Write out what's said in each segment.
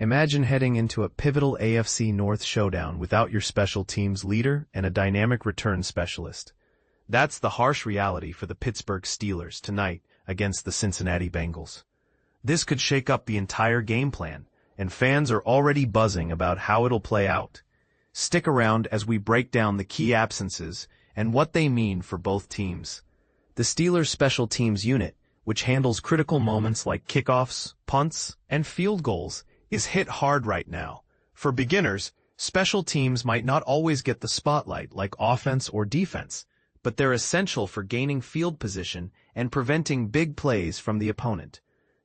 Imagine heading into a pivotal AFC North showdown without your special teams leader and a dynamic return specialist. That's the harsh reality for the Pittsburgh Steelers tonight against the Cincinnati Bengals. This could shake up the entire game plan, and fans are already buzzing about how it'll play out. Stick around as we break down the key absences and what they mean for both teams. The Steelers' special teams unit, which handles critical moments like kickoffs, punts, and field goals, is hit hard right now. For beginners, special teams might not always get the spotlight like offense or defense, but they're essential for gaining field position and preventing big plays from the opponent.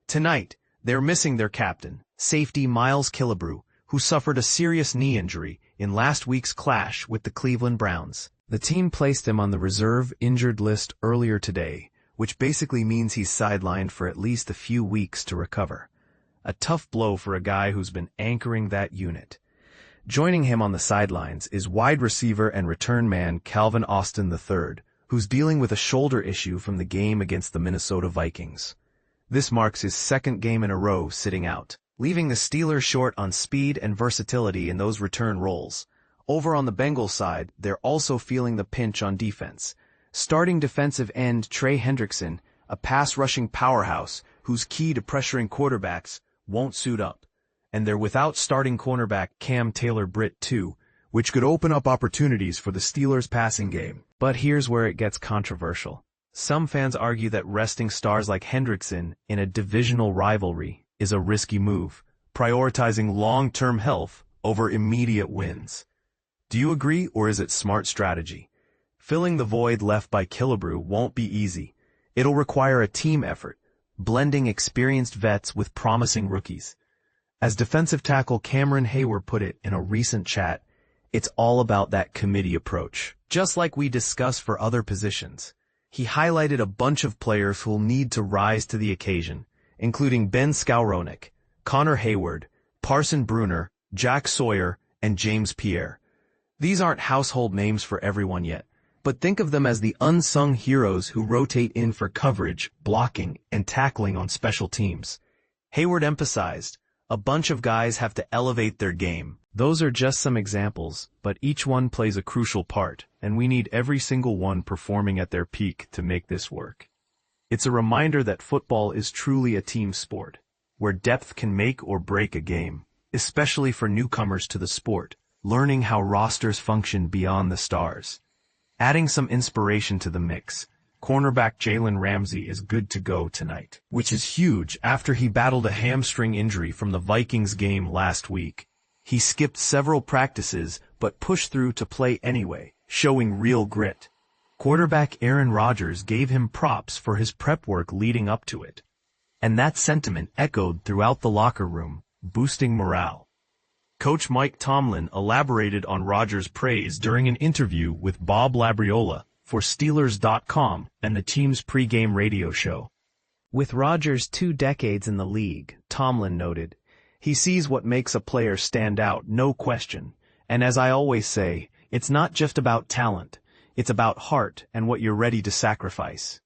Tonight, they're missing their captain, safety Miles Killebrew, who suffered a serious knee injury in last week's clash with the Cleveland Browns. The team placed him on the reserve injured list earlier today, which basically means he's sidelined for at least a few weeks to recover. A tough blow for a guy who's been anchoring that unit. Joining him on the sidelines is wide receiver and return man Calvin Austin III, who's dealing with a shoulder issue from the game against the Minnesota Vikings. This marks his second game in a row sitting out, leaving the Steelers short on speed and versatility in those return roles. Over on the Bengals side, they're also feeling the pinch on defense. Starting defensive end Trey Hendrickson, a pass-rushing powerhouse who's key to pressuring quarterbacks, won't suit up. And they're without starting cornerback Cam Taylor-Britt too, which could open up opportunities for the Steelers' passing game. But here's where it gets controversial. Some fans argue that resting stars like Hendrickson in a divisional rivalry is a risky move, prioritizing long-term health over immediate wins. Do you agree, or is it smart strategy? Filling the void left by Killebrew won't be easy. It'll require a team effort, blending experienced vets with promising rookies. As defensive tackle Cameron Heyward put it in a recent chat, it's all about that committee approach, just like we discussed for other positions. He highlighted a bunch of players who'll need to rise to the occasion, including Ben Skowronek, Connor Heyward, Parson Bruner, Jack Sawyer, and James Pierre. These aren't household names for everyone yet, but think of them as the unsung heroes who rotate in for coverage, blocking, and tackling on special teams. Heyward emphasized, a bunch of guys have to elevate their game. Those are just some examples, but each one plays a crucial part, and we need every single one performing at their peak to make this work. It's a reminder that football is truly a team sport, where depth can make or break a game, especially for newcomers to the sport, learning how rosters function beyond the stars. Adding some inspiration to the mix, cornerback Jalen Ramsey is good to go tonight, which is huge after he battled a hamstring injury from the Vikings game last week. He skipped several practices but pushed through to play anyway, showing real grit. Quarterback Aaron Rodgers gave him props for his prep work leading up to it. And that sentiment echoed throughout the locker room, boosting morale. Coach Mike Tomlin elaborated on Rodgers' praise during an interview with Bob Labriola for Steelers.com and the team's pregame radio show. With Rodgers' 2 decades in the league, Tomlin noted, he sees what makes a player stand out, no question. And as I always say, it's not just about talent. It's about heart and what you're ready to sacrifice.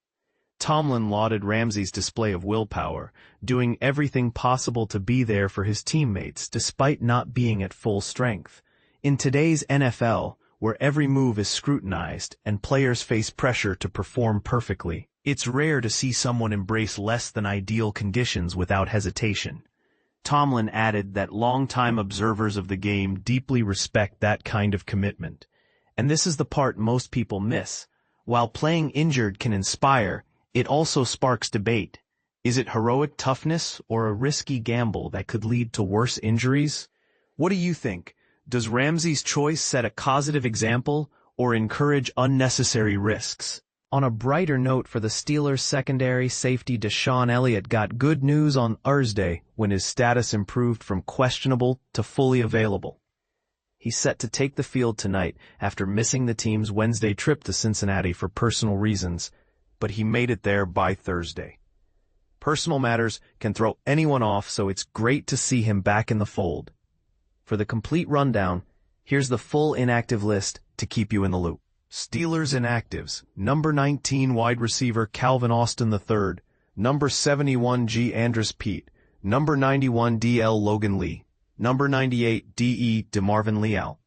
Tomlin lauded Ramsey's display of willpower, doing everything possible to be there for his teammates despite not being at full strength. In today's NFL, where every move is scrutinized and players face pressure to perform perfectly, it's rare to see someone embrace less than ideal conditions without hesitation. Tomlin added that longtime observers of the game deeply respect that kind of commitment. And this is the part most people miss. While playing injured can inspire, it also sparks debate. Is it heroic toughness or a risky gamble that could lead to worse injuries? What do you think? Does Ramsey's choice set a causative example or encourage unnecessary risks? On a brighter note for the Steelers secondary, safety DeShon Elliott got good news on Thursday when his status improved from questionable to fully available. He's set to take the field tonight after missing the team's Wednesday trip to Cincinnati for personal reasons, but he made it there by Thursday. Personal matters can throw anyone off, so it's great to see him back in the fold. For the complete rundown, here's the full inactive list to keep you in the loop. Steelers inactives: number 19 wide receiver Calvin Austin III, number 71 G. Andres Pete, number 91 DL Logan Lee, Number 98, D.E. DeMarvin Leal.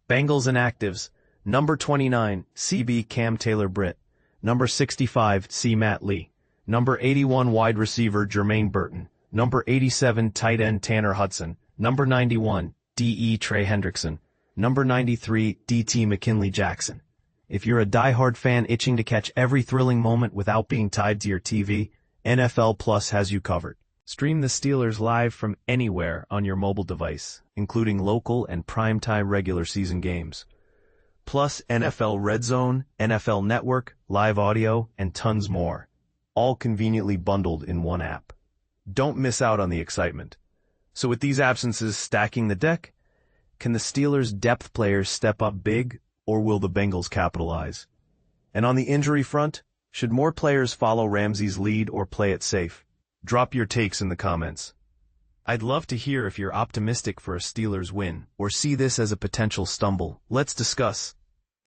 Bengals Inactives. Number 29, C.B. Cam Taylor-Britt. Number 65, C. Matt Lee. Number 81, wide receiver Jermaine Burton. Number 87, tight end Tanner Hudson. Number 91, D.E. Trey Hendrickson. Number 93, D.T. McKinley Jackson. If you're a diehard fan itching to catch every thrilling moment without being tied to your TV, NFL Plus has you covered. Stream the Steelers live from anywhere on your mobile device, including local and primetime regular season games. Plus NFL Red Zone, NFL Network, live audio, and tons more. All conveniently bundled in one app. Don't miss out on the excitement. So with these absences stacking the deck, can the Steelers' depth players step up big, or will the Bengals capitalize? And on the injury front, should more players follow Ramsey's lead or play it safe? Drop your takes in the comments. I'd love to hear if you're optimistic for a Steelers win, or see this as a potential stumble. Let's discuss.